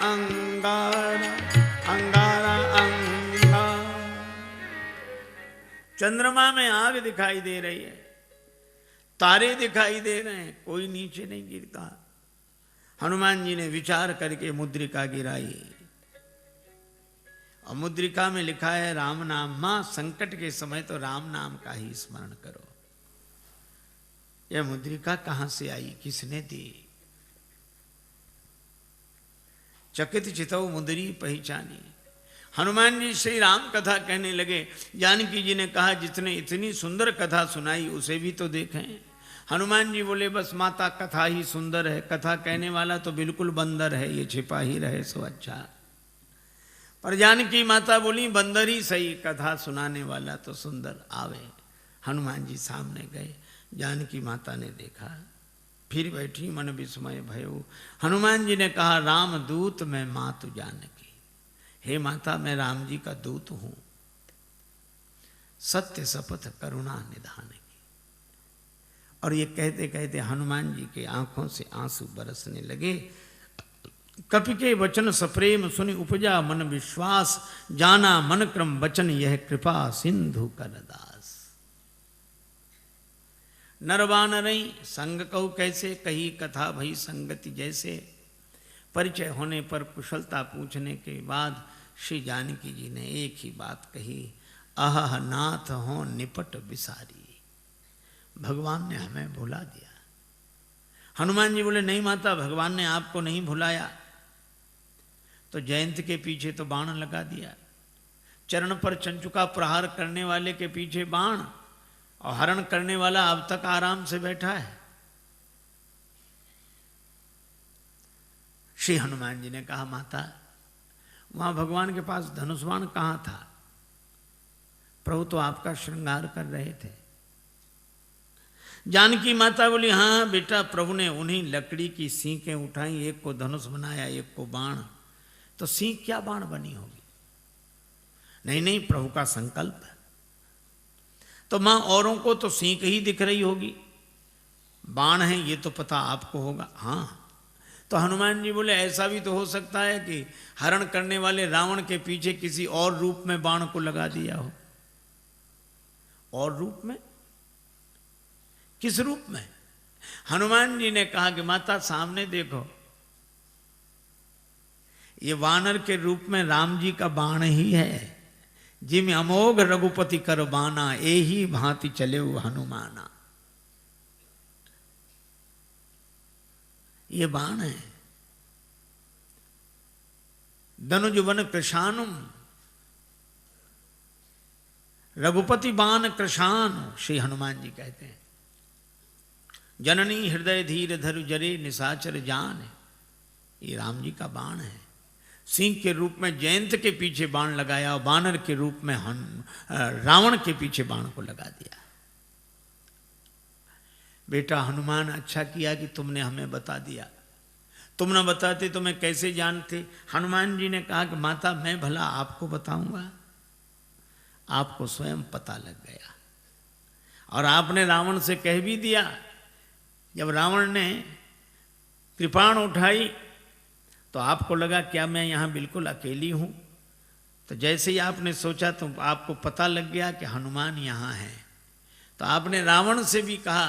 अंगारा अंगारा अंगारा। चंद्रमा में आग दिखाई दे रही है, तारे दिखाई दे रहे हैं, कोई नीचे नहीं गिरता। हनुमान जी ने विचार करके मुद्रिका गिराई और मुद्रिका में लिखा है राम नाम। मां संकट के समय तो राम नाम का ही स्मरण करो। यह मुद्रिका कहां से आई, किसने दी? चकित चितौ मुद्री पहचानी। हनुमान जी श्री राम कथा कहने लगे। जानकी जी ने कहा जितने इतनी सुंदर कथा सुनाई उसे भी तो देखें। हनुमान जी बोले बस माता कथा ही सुंदर है, कथा कहने वाला तो बिल्कुल बंदर है, ये छिपा ही रहे सो अच्छा। पर जानकी माता बोली बंदर ही सही, कथा सुनाने वाला तो सुंदर आवे। हनुमान जी सामने गए, जानकी माता ने देखा, फिर बैठी मन विस्मय भयो। हनुमान जी ने कहा राम दूत मैं मातु जानकी। हे माता मैं राम जी का दूत हूं, सत्य शपथ करुणा निधान की। और ये कहते कहते हनुमान जी के आंखों से आंसू बरसने लगे। कपि के वचन सप्रेम सुनि उपजा मन विश्वास, जाना मन क्रम वचन यह कृपा सिंधु कर दास। नरवानरई संग कहु कैसे, कही कथा भई संगति जैसे। परिचय होने पर कुशलता पूछने के बाद श्री जानकी जी ने एक ही बात कही, अह नाथ हो निपट बिसारी। भगवान ने हमें भुला दिया। हनुमान जी बोले नहीं माता, भगवान ने आपको नहीं भुलाया। तो जयंत के पीछे तो बाण लगा दिया, चरण पर चंचुका प्रहार करने वाले के पीछे बाण, और हरण करने वाला अब तक आराम से बैठा है। श्री हनुमान जी ने कहा माता वहां भगवान के पास धनुष बाण कहां था? प्रभु तो आपका श्रृंगार कर रहे थे। जानकी माता बोली हाँ बेटा, प्रभु ने उन्हीं लकड़ी की सींकें उठाई, एक को धनुष बनाया एक को बाण। तो सींक क्या बाण बनी होगी? नहीं नहीं, प्रभु का संकल्प है। तो मां औरों को तो सींक ही दिख रही होगी, बाण है ये तो पता आपको होगा। हाँ, तो हनुमान जी बोले ऐसा भी तो हो सकता है कि हरण करने वाले रावण के पीछे किसी और रूप में बाण को लगा दिया हो। और रूप में? किस रूप में? हनुमान जी ने कहा कि माता सामने देखो, ये वानर के रूप में राम जी का बाण ही है। जिम अमोघ रघुपति कर बाना, एही भांति चले हनुमाना। ये बाण है। धनुजवन कृशानुम, रघुपति बाण कृशान, श्री हनुमान जी कहते हैं। जननी हृदय धीर धरु जरे निशाचर जान, ये राम जी का बाण है। सिंह के रूप में जयंत के पीछे बाण लगाया और बानर के रूप में रावण के पीछे बाण को लगा दिया। बेटा हनुमान अच्छा किया कि तुमने हमें बता दिया, तुम न बताते तो मैं कैसे जानते। हनुमान जी ने कहा कि माता मैं भला आपको बताऊंगा, आपको स्वयं पता लग गया। और आपने रावण से कह भी दिया। जब रावण ने कृपाण उठाई तो आपको लगा क्या मैं यहाँ बिल्कुल अकेली हूँ? तो जैसे ही आपने सोचा तो आपको पता लग गया कि हनुमान यहाँ है। तो आपने रावण से भी कहा,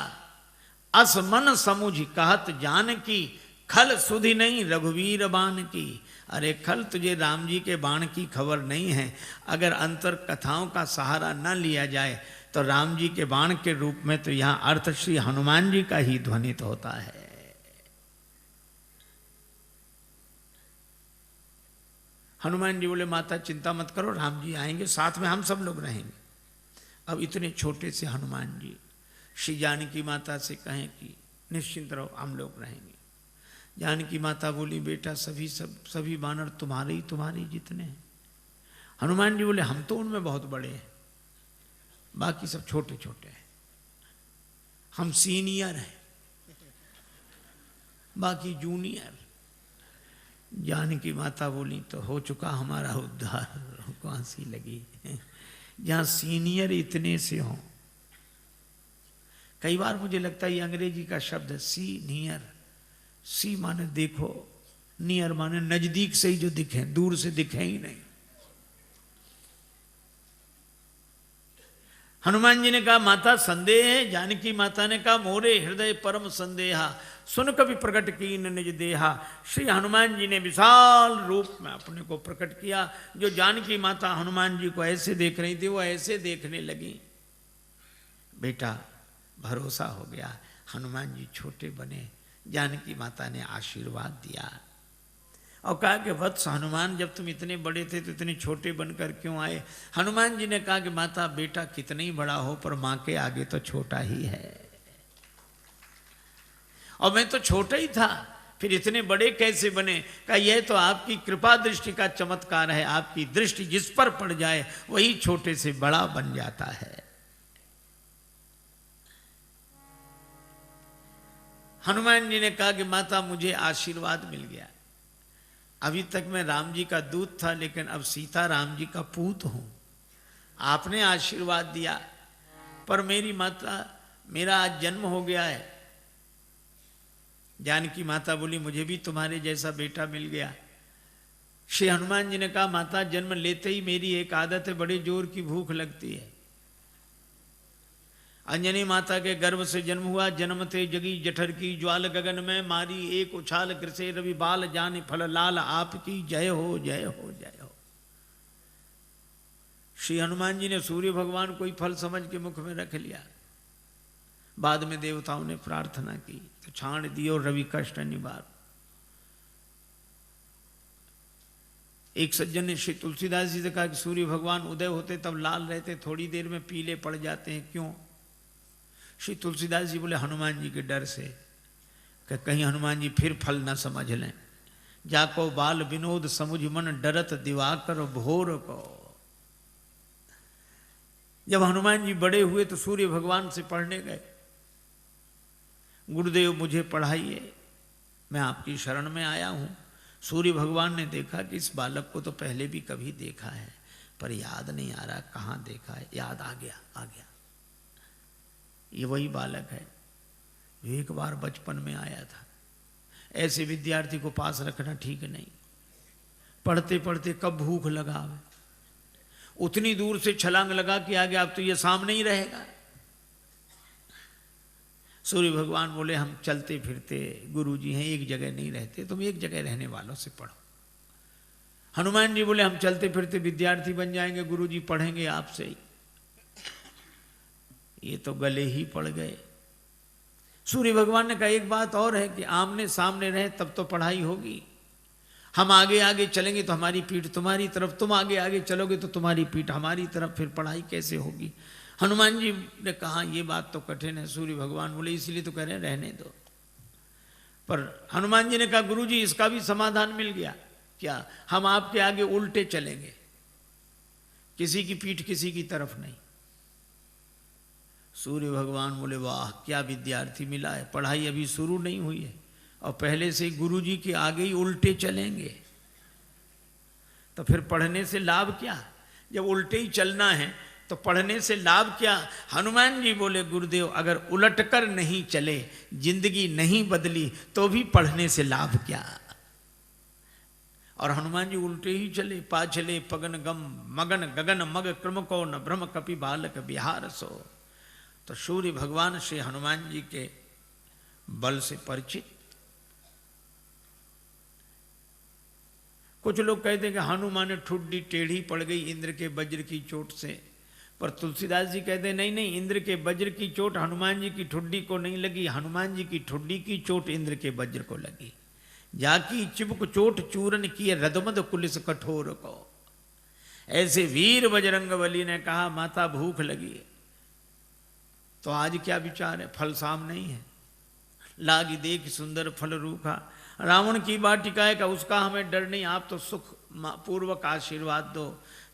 अस मन समुझ कहत जान की, खल सुधि नहीं रघुवीर बाण की। अरे खल, तुझे राम जी के बाण की खबर नहीं है। अगर अंतर कथाओं का सहारा न लिया जाए तो राम जी के बाण के रूप में तो यहाँ अर्थ श्री हनुमान जी का ही ध्वनित होता है। हनुमान जी बोले माता चिंता मत करो, राम जी आएंगे, साथ में हम सब लोग रहेंगे। अब इतने छोटे से हनुमान जी श्री जानकी माता से कहें कि निश्चिंत रहो, हम लोग रहेंगे। जानकी माता बोली बेटा सभी बानर तुम्हारे जितने हैं। हनुमान जी बोले हम तो उनमें बहुत बड़े हैं, बाकी सब छोटे छोटे हैं, हम सीनियर हैं, बाकी जूनियर। जानकी माता बोली तो हो चुका हमारा उद्धार, हमको हंसी लगी। जहां सीनियर इतने से हों, कई बार मुझे लगता है ये अंग्रेजी का शब्द है सीनियर। सी माने देखो, नियर माने नजदीक से ही जो दिखे, दूर से दिखे ही नहीं। हनुमान जी ने कहा माता संदेह है। जानकी माता ने कहा मोरे हृदय परम संदेहा, सुन कभी प्रकट कीन निज देहा। श्री हनुमान जी ने विशाल रूप में अपने को प्रकट किया। जो जानकी माता हनुमान जी को ऐसे देख रही थी वो ऐसे देखने लगी। बेटा भरोसा हो गया, हनुमान जी छोटे बने। जानकी माता ने आशीर्वाद दिया और कहा कि वत्स हनुमान, जब तुम इतने बड़े थे तो इतने छोटे बनकर क्यों आए? हनुमान जी ने कहा कि माता बेटा कितना ही बड़ा हो पर माँ के आगे तो छोटा ही है, और मैं तो छोटा ही था, फिर इतने बड़े कैसे बने? कहा यह तो आपकी कृपा दृष्टि का चमत्कार है। आपकी दृष्टि जिस पर पड़ जाए वही छोटे से बड़ा बन जाता है। हनुमान जी ने कहा कि माता मुझे आशीर्वाद मिल गया। अभी तक मैं राम जी का दूत था, लेकिन अब सीता राम जी का पूत हूं। आपने आशीर्वाद दिया, पर मेरी माता मेरा आज जन्म हो गया है। जानकी माता बोली मुझे भी तुम्हारे जैसा बेटा मिल गया। श्री हनुमान जी ने कहा माता जन्म लेते ही मेरी एक आदत है, बड़े जोर की भूख लगती है। अंजनी माता के गर्भ से जन्म हुआ, जन्मते जगी जठर की ज्वाल, गगन में मारी एक उछाल, कृषे रवि बाल जाने फल लाल, आपकी जय हो जय हो जय हो। श्री हनुमान जी ने सूर्य भगवान को ही फल समझ के मुख में रख लिया। बाद में देवताओं ने प्रार्थना की तो छाण दियो रवि कष्ट निवार। एक सज्जन ने श्री तुलसीदास जी से कहा कि सूर्य भगवान उदय होते तब लाल रहते, थोड़ी देर में पीले पड़ जाते हैं, क्यों? श्री तुलसीदास जी बोले हनुमान जी के डर से, कि कहीं हनुमान जी फिर फल न समझ लें। जाको बाल विनोद समुझ मन, डरत दिवाकर भोर को। जब हनुमान जी बड़े हुए तो सूर्य भगवान से पढ़ने गए, गुरुदेव मुझे पढ़ाइए, मैं आपकी शरण में आया हूं। सूर्य भगवान ने देखा कि इस बालक को तो पहले भी कभी देखा है, पर याद नहीं आ रहा कहाँ देखा है। याद आ गया, आ गया, ये वही बालक है जो एक बार बचपन में आया था। ऐसे विद्यार्थी को पास रखना ठीक नहीं। पढ़ते पढ़ते कब भूख लगा, उतनी दूर से छलांग लगा कि आ गया, अब तो ये सामने ही रहेगा। सूर्य भगवान बोले हम चलते फिरते गुरुजी हैं, एक जगह नहीं रहते, तुम एक जगह रहने वालों से पढ़ो। हनुमान जी बोले हम चलते फिरते विद्यार्थी बन जाएंगे, गुरुजी पढ़ेंगे आपसे ही। ये तो गले ही पड़ गए। सूर्य भगवान ने कहा एक बात और है कि आमने सामने रहे तब तो पढ़ाई होगी। हम आगे आगे चलेंगे तो हमारी पीठ तुम्हारी तरफ, तुम आगे आगे चलोगे तो तुम्हारी पीठ हमारी तरफ, फिर पढ़ाई कैसे होगी? हनुमान जी ने कहा ये बात तो कठिन है। सूर्य भगवान बोले इसलिए तो कह रहे हैं रहने दो। पर हनुमान जी ने कहा गुरुजी इसका भी समाधान मिल गया। क्या? हम आपके आगे उल्टे चलेंगे, किसी की पीठ किसी की तरफ नहीं। सूर्य भगवान बोले वाह क्या विद्यार्थी मिला है, पढ़ाई अभी शुरू नहीं हुई है और पहले से गुरुजी के आगे ही उल्टे चलेंगे, तो फिर पढ़ने से लाभ क्या? जब उल्टे ही चलना है तो पढ़ने से लाभ क्या? हनुमान जी बोले गुरुदेव अगर उलटकर नहीं चले, जिंदगी नहीं बदली, तो भी पढ़ने से लाभ क्या? और हनुमान जी उल्टे ही चले। पाछले पगन गम मगन गगन मग क्रम को न भ्रम कपि बालक बिहार सो। तो सूर्य भगवान श्री हनुमान जी के बल से परिचित। कुछ लोग कहते हैं कि हनुमान ठुड्डी टेढ़ी पड़ गई इंद्र के वज्र की चोट से, पर तुलसीदास जी कहते हैं नहीं नहीं, इंद्र के वज्र की चोट हनुमान जी की ठुड्डी को नहीं लगी, हनुमान जी की ठुड्डी की चोट इंद्र के वज्र को लगी। जाकी चिबुक चोट चूरन किए रदमद कुलिस कठोर को। ऐसे वीर बजरंगबली ने कहा माता भूख लगी है, तो आज क्या विचार है? फल सामने ही है। लागी देख सुंदर फल रूखा, रावण की वाटिका है का उसका हमें डर नहीं, आप तो सुख पूर्वक आशीर्वाद दो।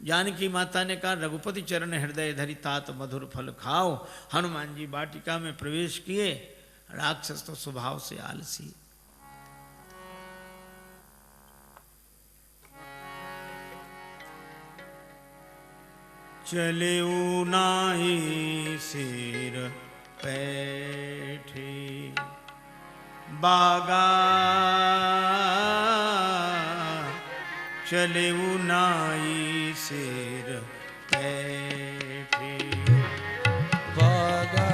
जानकी माता ने कहा रघुपति चरण हृदय धरि तात मधुर फल खाओ। हनुमान जी वाटिका में प्रवेश किए। राक्षस तो स्वभाव से आलसी। चले नाहि सिर पैठी बागा चले नाई सिर बैठे। बागा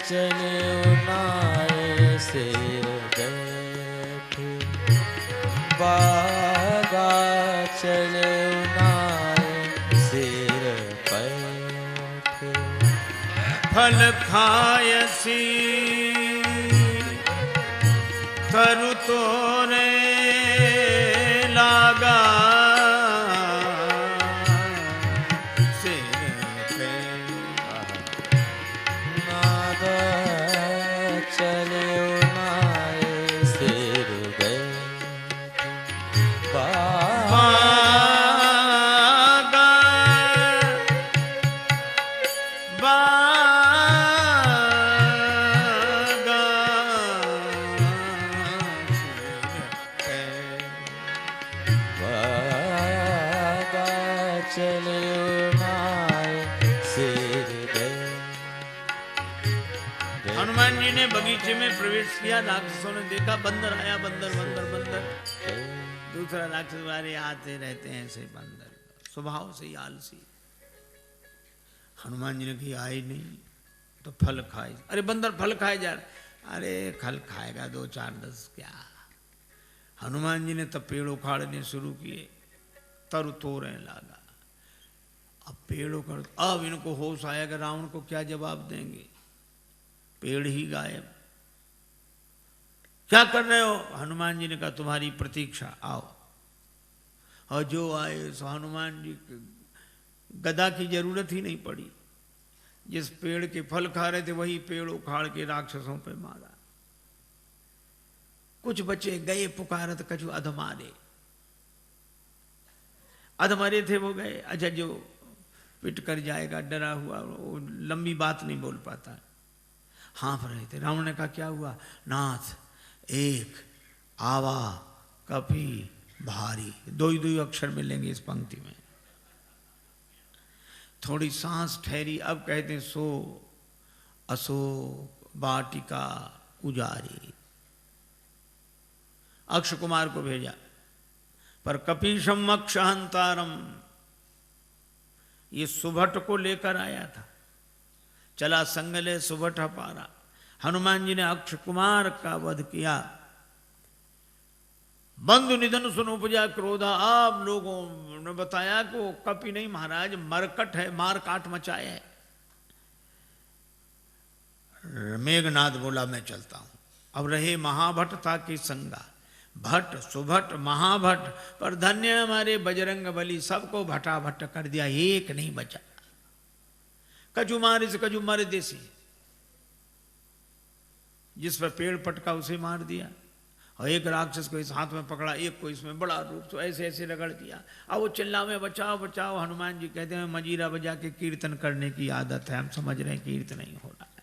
चले नाई सिर बैठे। बागा चले नाई सिर बैठे। फल खायसी तरु तोरे लागा सिर पे। नाद चले नाय सिर बैठे। बागा चले नाय सिर बैठे। हनुमान जी ने बगीचे में प्रवेश किया। राक्षसों ने देखा बंदर आया, बंदर बंदर बंदर। दूसरा राक्षस वाले आते रहते हैं ऐसे बंदर, स्वभाव से ही आलसी। हनुमान जी ने कहा आए नहीं तो फल खाए। अरे बंदर फल खाए जा रहे। अरे फल खाएगा 2 4 10 क्या। हनुमान जी ने तब पेड़ उखाड़ने शुरू किए, तरु तोड़ने लगा। अब पेड़ उखड़, अब इनको होश आया कि रावण को क्या जवाब देंगे, पेड़ ही गायब। क्या कर रहे हो? हनुमान जी ने कहा तुम्हारी प्रतीक्षा, आओ। और जो आए सो हनुमान जी गदा की जरूरत ही नहीं पड़ी। जिस पेड़ के फल खा रहे थे वही पेड़ उखाड़ के राक्षसों पे मारा। कुछ बचे गए पुकारत कछु अधमारे। अधमरे थे वो गए। अच्छा जो पिट कर जाएगा डरा हुआ, वो लंबी बात नहीं बोल पाता, हाँफ रहे थे। रावण ने कहा क्या हुआ? नाथ एक आवा कपी भारी, 2 ही 2 अक्षर मिलेंगे इस पंक्ति में। थोड़ी सांस ठहरी, अब कहते हैं सो अशोक वाटिका उजारी। अक्ष कुमार को भेजा, पर कपीशम अक्षहंतारम, ये सुभट को लेकर आया था। चला संगले सुभट पारा। हनुमान जी ने अक्ष कुमार का वध किया। बंधु निधन सुन उपजा क्रोधा। आप लोगों ने बताया कि वो कपि नहीं महाराज, मरकट है, मार काट मचाए है। मेघनाद बोला मैं चलता हूं। अब रहे महाभट था कि संगा, भट्ट सुभट महाभट, पर धन्य हमारे बजरंग बली, सबको भटा भट्ट कर दिया, एक नहीं बचा। कजू मारे से कजू मर देसी, जिस पर पेड़ पटका उसे मार दिया। और एक राक्षस को इस हाथ में पकड़ा, एक को इसमें बड़ा रूप, तो ऐसे ऐसे रगड़ दिया। अब वो चिल्लावे बचाओ बचाओ। हनुमान जी कहते हैं मजीरा बजा के कीर्तन करने की आदत है, हम समझ रहे हैं कीर्तन नहीं हो रहा है।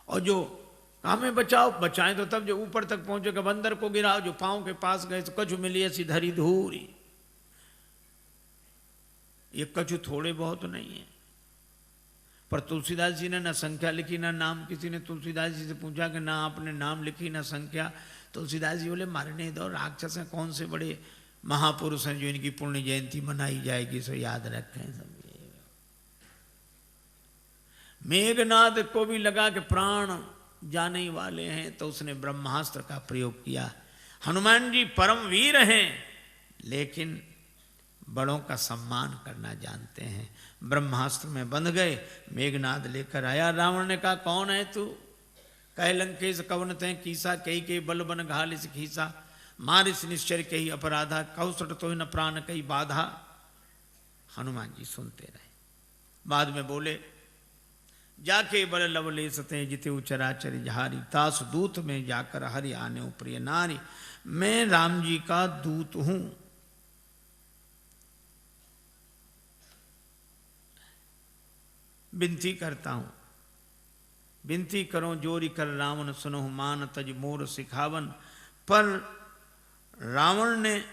और जो हमें बचाओ, बचाएं तो तब जो ऊपर तक पहुंचेगा। बंदर को गिराओ, जो पांव के पास गए तो कछु मिली ऐसी धरी धूरी। ये कछु थोड़े बहुत नहीं है। पर तुलसीदास जी ने ना संख्या लिखी ना नाम। किसी ने तुलसीदास जी से पूछा कि ना आपने नाम लिखी ना संख्या। तुलसीदास जी बोले मरने दो, राक्षस हैं, कौन से बड़े महापुरुष हैं जो इनकी पुण्य जयंती मनाई जाएगी, सो याद रखें सब। मेघनाद को भी लगा कि प्राण जाने ही वाले हैं, तो उसने ब्रह्मास्त्र का प्रयोग किया। हनुमान जी परम वीर हैं, लेकिन बड़ों का सम्मान करना जानते हैं। ब्रह्मास्त्र में बंध गए। मेघनाद लेकर आया। रावण ने कहा कौन है तू? कह लंकेश कवन तै कीसा, कई के बल बन घालिस खीसा, मारिस निश्चर कही अपराधा, कौसट तो न प्राण कई बाधा। हनुमान जी सुनते रहे। बाद में बोले जाके बल लवले सते जिते चराचर जहारी, तास दूत में जाकर हरि आने प्रिय नारी। मैं राम जी का दूत हूं। विनती करता हूं, विनती करो जोरी कर रावण सुनो मान तज मोर सिखावन। पर रावण ने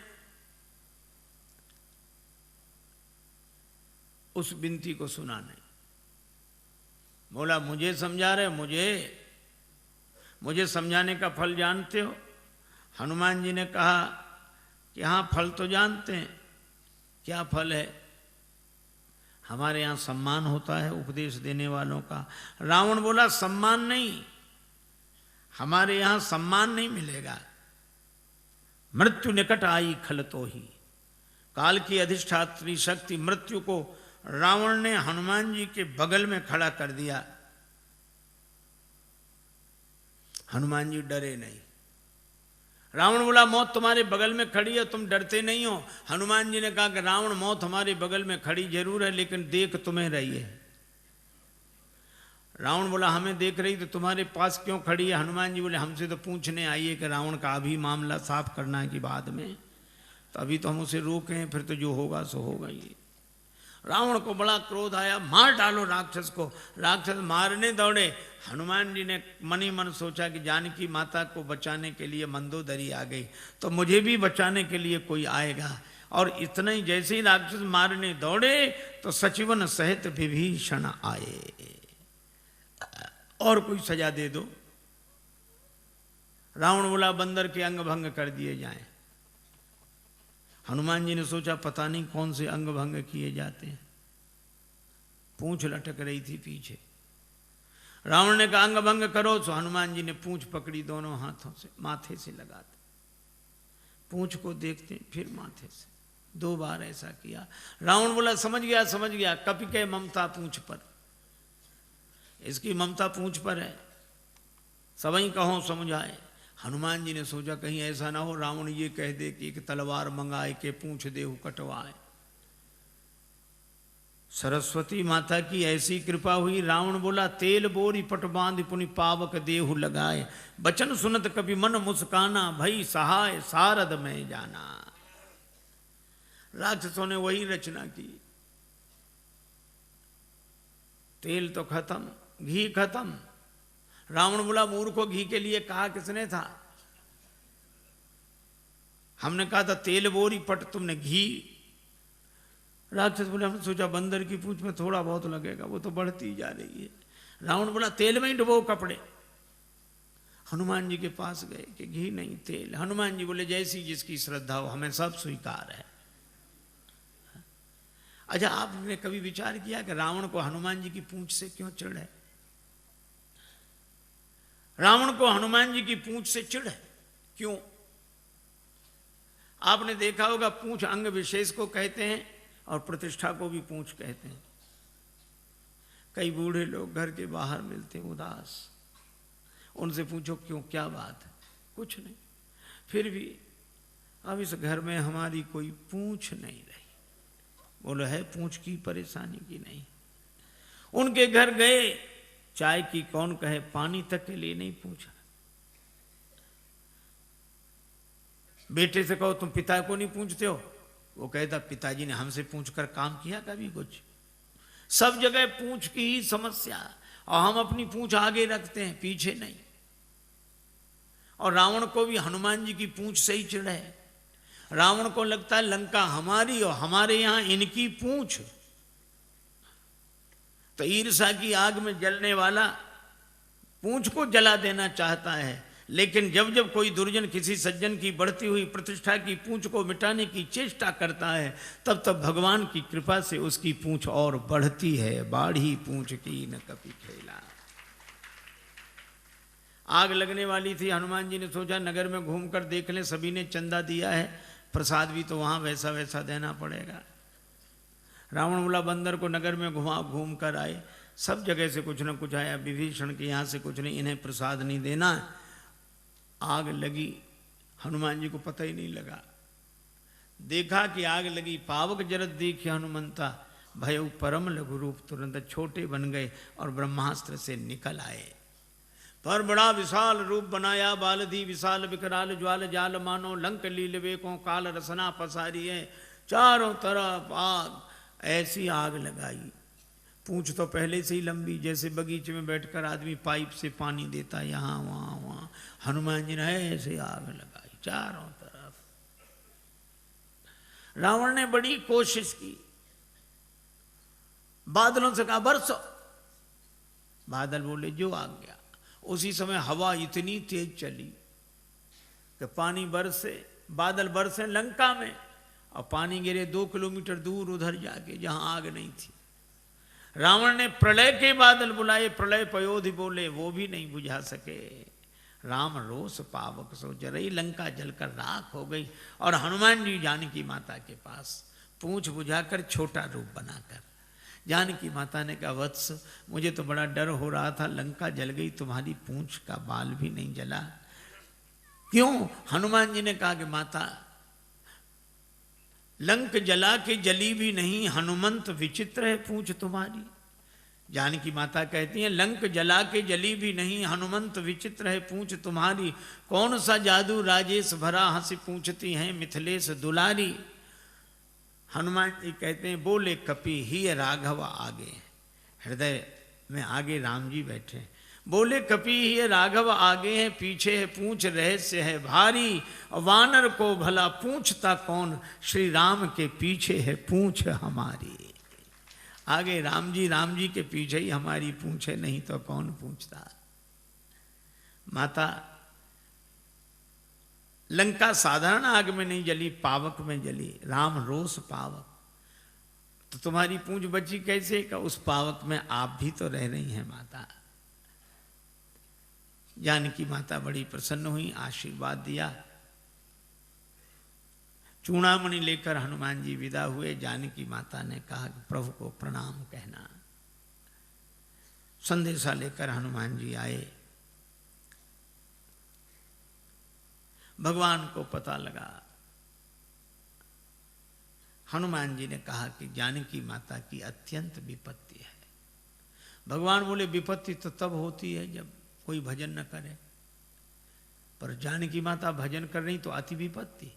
उस विनती को सुना नहीं। बोला मुझे समझा रहे, मुझे समझाने का फल जानते हो? हनुमान जी ने कहा कि हाँ फल तो जानते हैं, क्या फल है? हमारे यहाँ सम्मान होता है उपदेश देने वालों का। रावण बोला सम्मान नहीं, हमारे यहाँ सम्मान नहीं मिलेगा। मृत्यु निकट आई खल तो ही, काल की अधिष्ठात्री शक्ति मृत्यु को रावण ने हनुमान जी के बगल में खड़ा कर दिया। हनुमान जी डरे नहीं। रावण बोला मौत तुम्हारे बगल में खड़ी है, तुम डरते नहीं हो? हनुमान जी ने कहा कि रावण मौत हमारे बगल में खड़ी जरूर है, लेकिन देख तुम्हें रही है। रावण बोला हमें देख रही तो तुम्हारे पास क्यों खड़ी है? हनुमान जी बोले हमसे तो पूछने आई है कि रावण का अभी मामला साफ करना है कि बाद में, तो अभी तो हम उसे रोके, फिर तो जो होगा सो होगा ही। रावण को बड़ा क्रोध आया, मार डालो राक्षस को। राक्षस मारने दौड़े। हनुमान जी ने मन ही मन सोचा कि जानकी माता को बचाने के लिए मंदोदरी आ गई, तो मुझे भी बचाने के लिए कोई आएगा। और इतना ही जैसे ही राक्षस मारने दौड़े तो सचिवन सहित विभीषण आए। और कोई सजा दे दो। रावण बोला बंदर के अंग भंग कर दिए जाएं। हनुमान जी ने सोचा पता नहीं कौन से अंग भंग किए जाते हैं। पूंछ लटक रही थी पीछे। रावण ने कहा अंग भंग करो, तो हनुमान जी ने पूंछ पकड़ी दोनों हाथों से, माथे से लगाते, पूंछ को देखते फिर माथे से, 2 बार ऐसा किया। रावण बोला समझ गया, कपि के ममता पूंछ पर, इसकी ममता पूंछ पर है, सबई कहो समझाए। हनुमान जी ने सोचा कहीं ऐसा ना हो रावण ये कह दे कि एक तलवार मंगाए के पूंछ देहु कटवाए। सरस्वती माता की ऐसी कृपा हुई। रावण बोला तेल बोरी पट बांध पुनि पावक देहु लगाए, बचन सुनत कभी मन मुस्काना, भई सहाय सारद में जाना। राक्षसों ने वही रचना की। तेल तो खत्म, घी खत्म। रावण बोला मूर्खों घी के लिए कहा किसने था? हमने कहा था तेल बोरी पट, तुमने घी। राक्षस बोले हमने सोचा बंदर की पूंछ में थोड़ा बहुत लगेगा, वो तो बढ़ती जा रही है। रावण बोला तेल में ही डुबो कपड़े। हनुमान जी के पास गए कि घी नहीं तेल। हनुमान जी बोले जैसी जिसकी श्रद्धा हो, हमें सब स्वीकार है। अच्छा आपने कभी विचार किया कि रावण को हनुमान जी की पूंछ से क्यों चिढ़ है? रावण को हनुमान जी की पूंछ से चिढ़ है क्यों? आपने देखा होगा पूंछ अंग विशेष को कहते हैं और प्रतिष्ठा को भी पूंछ कहते हैं। कई बूढ़े लोग घर के बाहर मिलते हैं उदास, उनसे पूछो क्यों, क्या बात है? कुछ नहीं, फिर भी अब इस घर में हमारी कोई पूंछ नहीं रही। बोलो है पूंछ की परेशानी की नहीं। उनके घर गए, चाय की कौन कहे, पानी तक के लिए नहीं पूछा। बेटे से कहो तुम पिता को नहीं पूछते हो, वो कहता पिताजी ने हमसे पूछकर काम किया कभी कुछ? सब जगह पूंछ की ही समस्या, और हम अपनी पूंछ आगे रखते हैं पीछे नहीं। और रावण को भी हनुमान जी की पूंछ से ही चिढ़ है। रावण को लगता है लंका हमारी और हमारे यहां इनकी पूंछ। तो ईर्ष्या की आग में जलने वाला पूंछ को जला देना चाहता है, लेकिन जब जब कोई दुर्जन किसी सज्जन की बढ़ती हुई प्रतिष्ठा की पूंछ को मिटाने की चेष्टा करता है, तब तब भगवान की कृपा से उसकी पूंछ और बढ़ती है। बाढ़ी पूंछ की न कभी खेला। आग लगने वाली थी। हनुमान जी ने सोचा नगर में घूमकर देख लें, सभी ने चंदा दिया है, प्रसाद भी तो वहां वैसा वैसा देना पड़ेगा। रावण बोला बंदर को नगर में घूम कर आए, सब जगह से कुछ न कुछ आया, विभीषण के यहाँ से कुछ नहीं, इन्हें प्रसाद नहीं देना। आग लगी, हनुमान जी को पता ही नहीं लगा। देखा कि आग लगी, पावक जरत देखी हनुमंता, भय परम लघु रूप, तुरंत छोटे बन गए और ब्रह्मास्त्र से निकल आए। पर बड़ा विशाल रूप बनाया, बालधी विशाल विकराल ज्वाल जाल मानो, लंक लील वेकों काल रसना पसारी है। चारों तरफ आग, ऐसी आग लगाई। पूंछ तो पहले से ही लंबी, जैसे बगीचे में बैठकर आदमी पाइप से पानी देता, यहाँ वहाँ वहाँ, हनुमान जी ने ऐसे आग लगाई चारों तरफ। रावण ने बड़ी कोशिश की, बादलों से कहा बरसो, बादल बोले जो आ गया। उसी समय हवा इतनी तेज चली कि पानी बरसे बादल बरसे लंका में, और पानी गिरे 2 किलोमीटर दूर उधर जाके जहां आग नहीं थी। रावण ने प्रलय के बादल बुलाए, प्रलय पयोधि बोले, वो भी नहीं बुझा सके। राम रोष पावक सो जरई, लंका जलकर राख हो गई। और हनुमान जी जानकी माता के पास पूंछ बुझाकर छोटा रूप बनाकर, जानकी माता ने कहा, वत्स मुझे तो बड़ा डर हो रहा था, लंका जल गई, तुम्हारी पूंछ का बाल भी नहीं जला। क्यों? हनुमान जी ने कहा कि माता, लंक जला के जली भी नहीं, हनुमंत विचित्र है पूंछ तुम्हारी। जानकी माता कहती हैं, लंक जला के जली भी नहीं, हनुमंत विचित्र है पूंछ तुम्हारी। कौन सा जादू राजेश भरा, हंसी पूछती हैं मिथिलेश दुलारी। हनुमान जी कहते हैं, बोले कपि ही राघव आगे, हृदय में आगे राम जी बैठे। बोले कपि ही राघव आगे है, पीछे है पूंछ रहस्य है भारी। वानर को भला पूछता कौन, श्री राम के पीछे है पूंछ हमारी। आगे राम जी के पीछे ही हमारी पूंछ है, नहीं तो कौन पूछता। माता, लंका साधारण आग में नहीं जली, पावक में जली। राम रोष पावक, तो तुम्हारी पूंछ बची कैसे? का उस पावक में आप भी तो रह रही हैं माता। जानकी माता बड़ी प्रसन्न हुई, आशीर्वाद दिया। चूड़ामणि लेकर हनुमान जी विदा हुए। जानकी माता ने कहा कि प्रभु को प्रणाम कहना। संदेशा लेकर हनुमान जी आए। भगवान को पता लगा। हनुमान जी ने कहा कि जानकी माता की अत्यंत विपत्ति है। भगवान बोले, विपत्ति तो तब होती है जब कोई भजन न करे, पर जानकी माता भजन कर रही तो अति विपत्ति।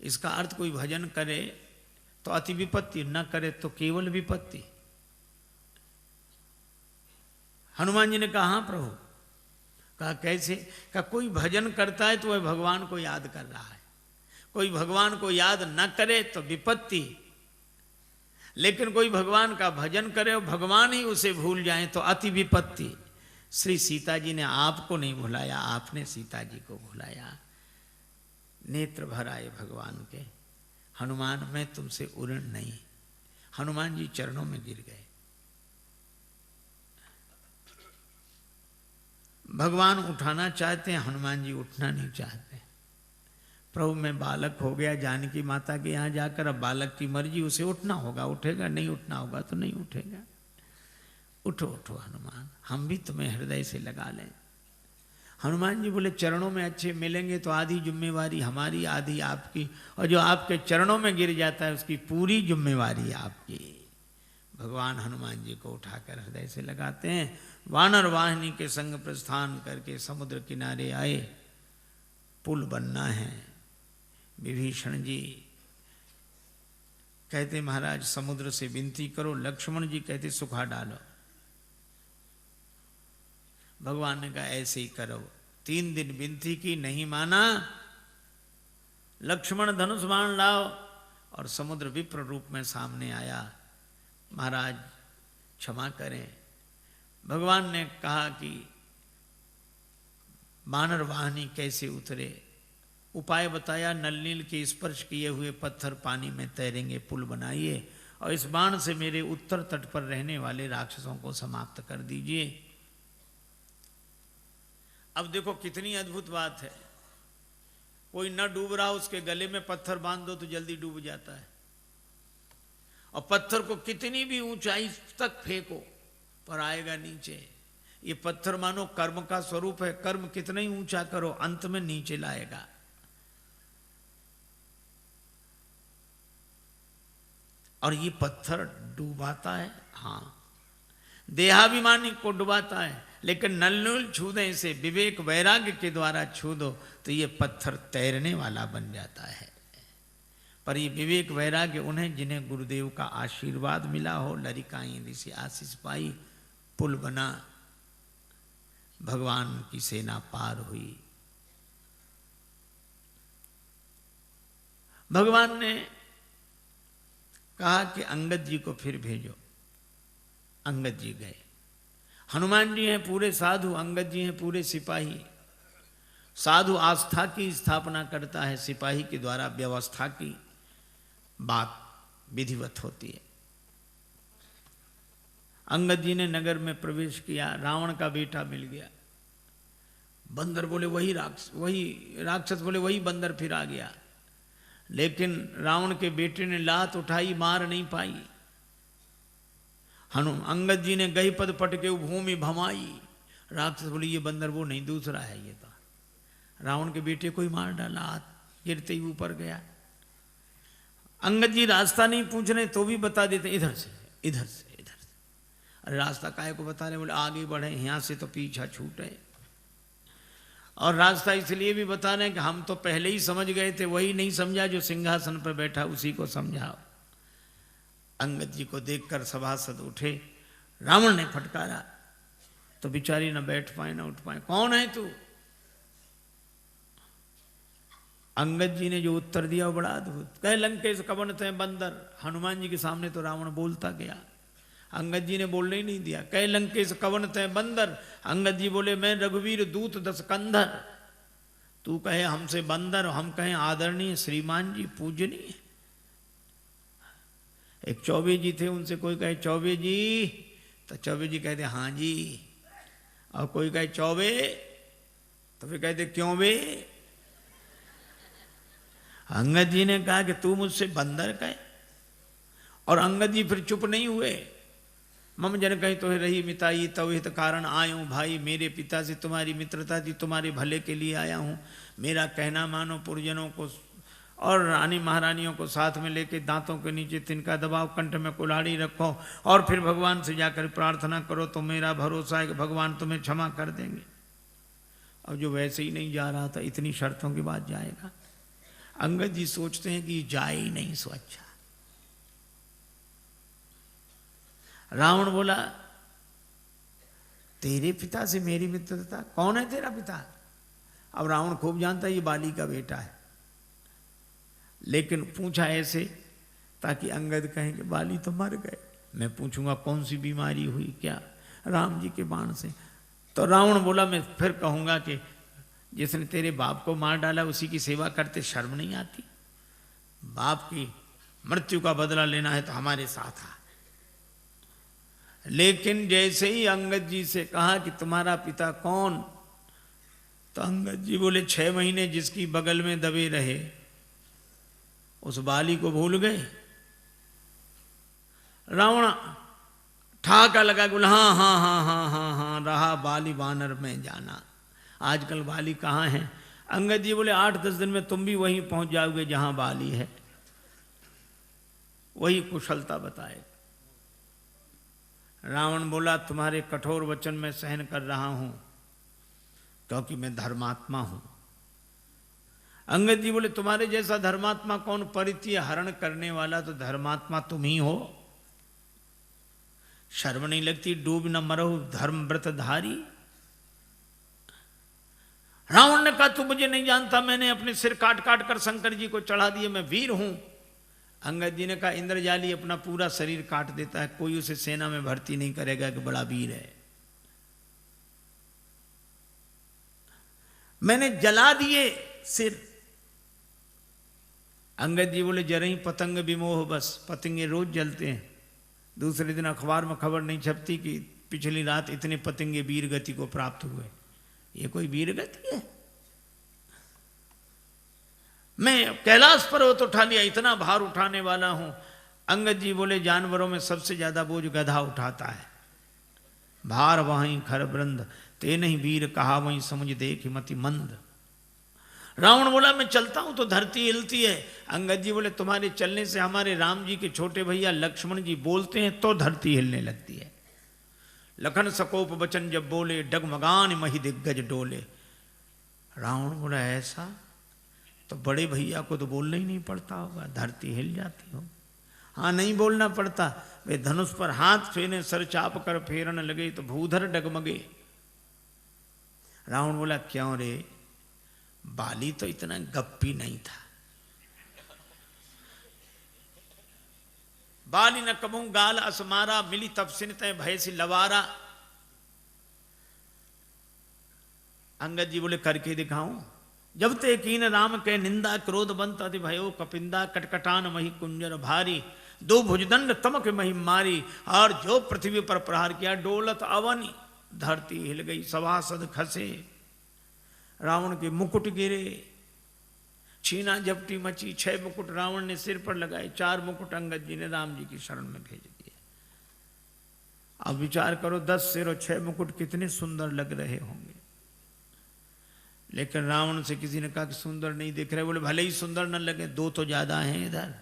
इसका अर्थ कोई भजन करे तो अति विपत्ति, न करे तो केवल विपत्ति। हनुमान जी ने कहा, हाँ प्रभु। कहा कैसे? कहा कोई भजन करता है तो वह भगवान को याद कर रहा है, कोई भगवान को याद न करे तो विपत्ति, लेकिन कोई भगवान का भजन करे और भगवान ही उसे भूल जाए तो अति विपत्ति। श्री सीता जी ने आपको नहीं भुलाया, आपने सीता जी को भुलाया। नेत्र भर आए भगवान के। हनुमान, मैं तुमसे उऋण नहीं। हनुमान जी चरणों में गिर गए। भगवान उठाना चाहते हैं, हनुमान जी उठना नहीं चाहते। प्रभु मैं बालक हो गया जानकी माता के यहाँ जाकर, अब बालक की मर्जी, उसे उठना होगा उठेगा, नहीं उठना होगा तो नहीं उठेगा। उठो उठो हनुमान, हम भी तुम्हें हृदय से लगा लें। हनुमान जी बोले, चरणों में अच्छे मिलेंगे तो आधी जिम्मेवारी हमारी, आधी आपकी, और जो आपके चरणों में गिर जाता है उसकी पूरी जिम्मेवारी आपकी। भगवान हनुमान जी को उठाकर हृदय से लगाते हैं। वानर वाहिनी के संग प्रस्थान करके समुद्र किनारे आए। पुल बनना है। विभीषण जी कहते, महाराज समुद्र से विनती करो। लक्ष्मण जी कहते, सुखा डालो। भगवान ने कहा, ऐसे ही करो। 3 दिन विनती की, नहीं माना। लक्ष्मण धनुष बाण लाओ, और समुद्र विप्र रूप में सामने आया। महाराज क्षमा करें। भगवान ने कहा कि वानर वाहिनी कैसे उतरे, उपाय बताया। नल नील के स्पर्श किए हुए पत्थर पानी में तैरेंगे, पुल बनाइए, और इस बाण से मेरे उत्तर तट पर रहने वाले राक्षसों को समाप्त कर दीजिए। अब देखो कितनी अद्भुत बात है। कोई न डूब रहा, उसके गले में पत्थर बांध दो तो जल्दी डूब जाता है, और पत्थर को कितनी भी ऊंचाई तक फेंको पर आएगा नीचे। ये पत्थर मानो कर्म का स्वरूप है, कर्म कितना ही ऊंचा करो अंत में नीचे लाएगा। और ये पत्थर डुबाता है, हाँ, देहाभिमानी को डुबाता है, लेकिन नल छू दे इसे, विवेक वैराग्य के द्वारा छू दो तो ये पत्थर तैरने वाला बन जाता है। पर ये विवेक वैराग्य उन्हें जिन्हें गुरुदेव का आशीर्वाद मिला हो, लरिकाई ऋषि आशीष पाई, पुल बना, भगवान की सेना पार हुई। भगवान ने कहा कि अंगद जी को फिर भेजो। अंगद जी गए। हनुमान जी हैं पूरे साधु, अंगद जी हैं पूरे सिपाही। साधु आस्था की स्थापना करता है, सिपाही के द्वारा व्यवस्था की बात विधिवत होती है। अंगद जी ने नगर में प्रवेश किया, रावण का बेटा मिल गया। बंदर बोले वही राक्षस बोले वही बंदर फिर आ गया। लेकिन रावण के बेटे ने लात उठाई, मार नहीं पाई। अंगद जी ने गही पद पट के भूमि भमाई। राक्षस बोले ये बंदर वो नहीं, दूसरा है ये तो। रावण के बेटे को ही मार डाला, हाथ गिरते ही ऊपर गया। अंगद जी रास्ता नहीं पूछ रहे तो भी बता देते इधर से इधर से इधर से। अरे रास्ता काहे को बता रहे? बोले आगे बढ़े, यहाँ से तो पीछा छूटे। और रास्ता इसलिए भी बता रहे हैं कि हम तो पहले ही समझ गए थे, वही नहीं समझा जो सिंहासन पर बैठा उसी को समझाओ। अंगद जी को देखकर सभासद उठे। रावण ने फटकारा तो बिचारी न बैठ पाए न उठ पाए। कौन है तू? अंगद जी ने जो उत्तर दिया वो बड़ा अद्भुत। कहे लंकेश कवन थे बंदर। हनुमान जी के सामने तो रावण बोलता गया, अंगद जी ने बोलने ही नहीं दिया। कहे लंकेश कवन थे बंदर। अंगद जी बोले मैं रघुवीर दूत दस कंधर। तू कहे हमसे बंदर, हम कहें आदरणीय श्रीमान जी पूजनीय। एक चौबे जी थे, उनसे कोई कहे चौबे जी तो चौबे जी कहते हाँ जी, और कोई कहे चौबे तो फिर कहते क्यों बे। अंगद जी ने कहा कि तू मुझसे बंदर कहे, और अंगद जी फिर चुप नहीं हुए। मम जन कहीं तो रही मिताई तव हित कारण आयूं। भाई मेरे पिता से तुम्हारी मित्रता थी, तुम्हारे भले के लिए आया हूँ। मेरा कहना मानो, पुरजनों को और रानी महारानियों को साथ में लेके दांतों के नीचे तिनका दबाओ, कंठ में कुल्हाड़ी रखो और फिर भगवान से जाकर प्रार्थना करो तो मेरा भरोसा है कि भगवान तुम्हें क्षमा कर देंगे। और जो वैसे ही नहीं जा रहा था, इतनी शर्तों के बाद जाएगा। अंगद जी सोचते हैं कि जाए ही नहीं सो अच्छा। रावण बोला तेरे पिता से मेरी मित्रता, कौन है तेरा पिता? अब रावण खूब जानता है ये बाली का बेटा है, लेकिन पूछा ऐसे ताकि अंगद कहें कि बाली तो मर गए। मैं पूछूंगा कौन सी बीमारी हुई क्या? राम जी के बाण से। तो रावण बोला मैं फिर कहूंगा कि जिसने तेरे बाप को मार डाला उसी की सेवा करते शर्म नहीं आती? बाप की मृत्यु का बदला लेना है तो हमारे साथ आ। लेकिन जैसे ही अंगद जी से कहा कि तुम्हारा पिता कौन, तो अंगद जी बोले 6 महीने जिसकी बगल में दबे रहे उस बाली को भूल गए। रावण ठाका लगा, बोला हाँ हाँ हाँ हाँ हाँ हाँ रहा बाली वानर में जाना। आजकल बाली कहाँ है? अंगद जी बोले 8-10 दिन में तुम भी वहीं पहुंच जाओगे जहां बाली है। वही कुशलता बताए। रावण बोला तुम्हारे कठोर वचन में सहन कर रहा हूं क्योंकि मैं धर्मात्मा हूं। अंगद जी बोले तुम्हारे जैसा धर्मात्मा कौन? परित्य हरण करने वाला तो धर्मात्मा तुम ही हो। शर्म नहीं लगती? डूब न मरो धर्म व्रतधारी। रावण ने कहा तू मुझे नहीं जानता, मैंने अपने सिर काट काट कर शंकर जी को चढ़ा दिए, मैं वीर हूं। अंगद जी ने कहा इंद्रजाली अपना पूरा शरीर काट देता है, कोई उसे सेना में भर्ती नहीं करेगा कि बड़ा वीर है। मैंने जला दिए सिर। अंगद जी बोले जरा ही पतंग विमोह, बस पतंगे रोज जलते हैं। दूसरे दिन अखबार में खबर नहीं छपती कि पिछली रात इतने पतंगे वीर गति को प्राप्त हुए। ये कोई वीर गति है? मैं कैलाश पर्वत उठा लिया, इतना भार उठाने वाला हूं। अंगद जी बोले जानवरों में सबसे ज्यादा बोझ गधा उठाता है। भार वहीं खर वृंद, ते नहीं वीर कहा वहीं समझ देख मति मंद। रावण बोला मैं चलता हूं तो धरती हिलती है। अंगद जी बोले तुम्हारे चलने से हमारे राम जी के छोटे भैया लक्ष्मण जी बोलते हैं तो धरती हिलने लगती है। लखन सकोप बचन जब बोले, डगमगान मही दिग्गज डोले। रावण बोला ऐसा? तो बड़े भैया को तो बोलना ही नहीं पड़ता होगा, धरती हिल जाती हो। हाँ नहीं बोलना पड़ता। वे धनुष पर हाथ फेरे, सर चाप कर फेरन लगे तो भूधर डगमगे। रावण बोला क्यों रे? बाली तो इतना गप्पी नहीं था। बाली न कबू गाल असमारा, मिली तपसिन तय भय से लवारा। अंगद जी बोले करके दिखाऊं। जब ते कीन राम के निंदा क्रोध बंत अति भयो कपिंदा कटकटान मही कुंजर भारी दो भुजदंड तमक मही मारी और जो पृथ्वी पर प्रहार किया डोलत अवनी धरती हिल गई सभासद खसे रावण के मुकुट गिरे छीना झपटी मची 6 मुकुट रावण ने सिर पर लगाए 4 मुकुट अंगद जी ने राम जी की शरण में भेज दिए। अब विचार करो 10 सिर और 6 मुकुट कितने सुंदर लग रहे होंगे। लेकिन रावण से किसी ने कहा कि सुंदर नहीं दिख रहे। बोले भले ही सुंदर न लगे 2 तो ज्यादा हैं इधर।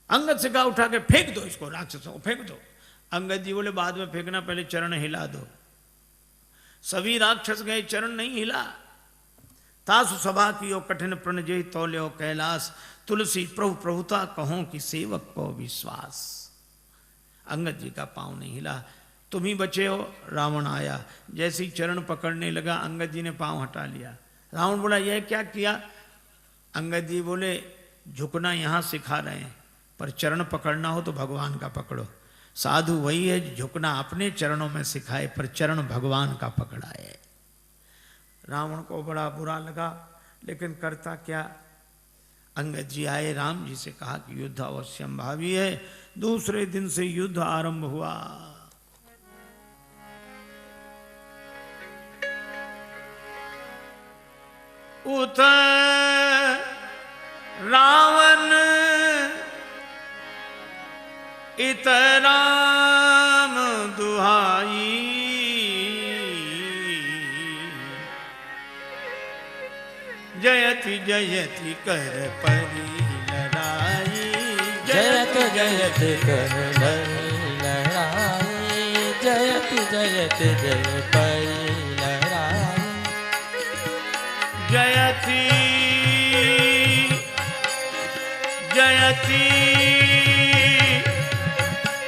अंगद से कहा उठा के फेंक दो इसको, राक्षसों को फेंक दो। अंगद जी बोले बाद में फेंकना, पहले चरण हिला दो। सभी राक्षस गए, चरण नहीं हिला। तासु सभा की ओ कठिन प्रण जय तौल्यो कैलाश तुलसी प्रभु प्रभुता कहो कि सेवक को विश्वास। अंगद जी का पांव नहीं हिला। तुम ही बचे हो। रावण आया, जैसे ही चरण पकड़ने लगा अंगद जी ने पांव हटा लिया। रावण बोला यह क्या किया? अंगद जी बोले झुकना यहां सिखा रहे हैं, पर चरण पकड़ना हो तो भगवान का पकड़ो। साधु वही है झुकना अपने चरणों में सिखाए, पर चरण भगवान का पकड़ाए। रावण को बड़ा बुरा लगा, लेकिन करता क्या। अंगद जी आए, राम जी से कहा कि युद्ध अवश्यम भावी है। दूसरे दिन से युद्ध आरंभ हुआ। उत रावण इत राम दुहाई जयति जयति कर परी लड़ाई। जयत जयत कर लड़ाई जयत जयत जय परी लड़ाई। जयति जयति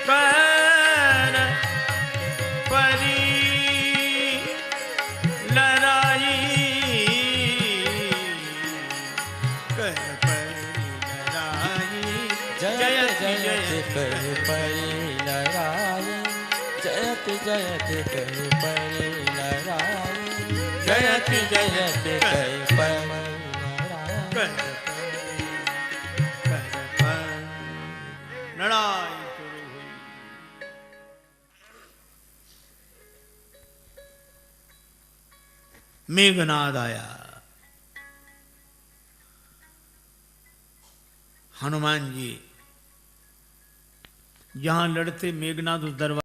कर परी लड़ाई कर परी लड़ाई। जयत जयत कर परी लड़ाई जयत जयत कर परी लड़ाई जयत जयत कर परी लड़ाई। लड़ाई शुरू हुई। मेघनाद आया। हनुमान जी जहां लड़ते मेघनाद उस दरबार